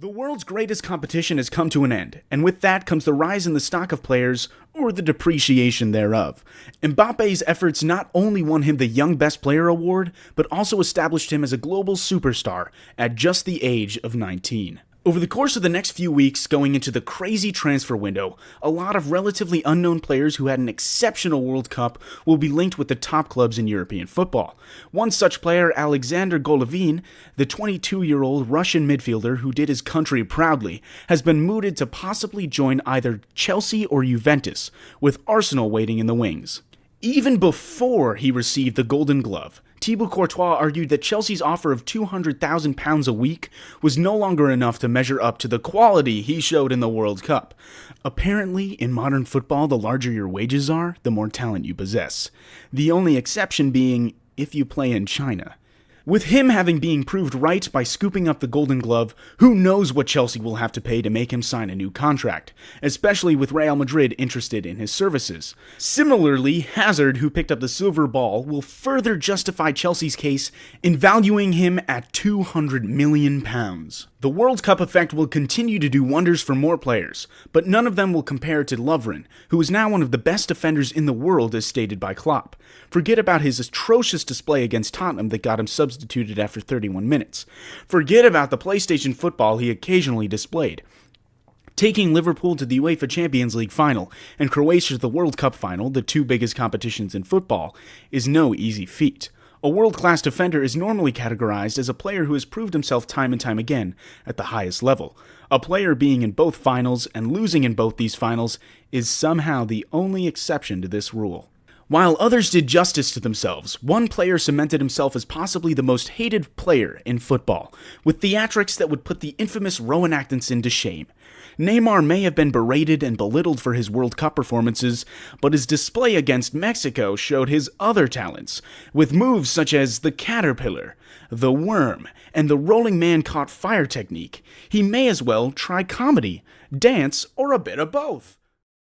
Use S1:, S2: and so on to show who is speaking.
S1: The world's greatest competition has come to an end, and with that comes the rise in the stock of players, or the depreciation thereof. Mbappe's efforts not only won him the Young Best Player award, but also established him as a global superstar at just the age of 19. Over the course of the next few weeks, going into the crazy transfer window, a lot of relatively unknown players who had an exceptional World Cup will be linked with the top clubs in European football. One such player, Alexander Golovin, the 22-year-old Russian midfielder who did his country proudly, has been mooted to possibly join either Chelsea or Juventus, with Arsenal waiting in the wings. Even before he received the Golden Glove, Thibaut Courtois argued that Chelsea's offer of £200,000 a week was no longer enough to measure up to the quality he showed in the World Cup. Apparently, in modern football, the larger your wages are, the more talent you possess. The only exception being if you play in China. With him having been proved right by scooping up the Golden Glove, who knows what Chelsea will have to pay to make him sign a new contract, especially with Real Madrid interested in his services. Similarly, Hazard, who picked up the silver ball, will further justify Chelsea's case in valuing him at £200 million. The World Cup effect will continue to do wonders for more players, but none of them will compare to Lovren, who is now one of the best defenders in the world as stated by Klopp. Forget about his atrocious display against Tottenham that got him substituted after 31 minutes. Forget about the PlayStation football he occasionally displayed. Taking Liverpool to the UEFA Champions League final and Croatia to the World Cup final, the two biggest competitions in football, is no easy feat. A world-class defender is normally categorized as a player who has proved himself time and time again at the highest level. A player being in both finals and losing in both these finals is somehow the only exception to this rule. While others did justice to themselves, one player cemented himself as possibly the most hated player in football, with theatrics that would put the infamous Rowan Atkinson to shame. Neymar may have been berated and belittled for his World Cup performances, but his display against Mexico showed his other talents, with moves such as the caterpillar, the worm, and the rolling man caught fire technique. He may as well try comedy, dance, or a bit of both.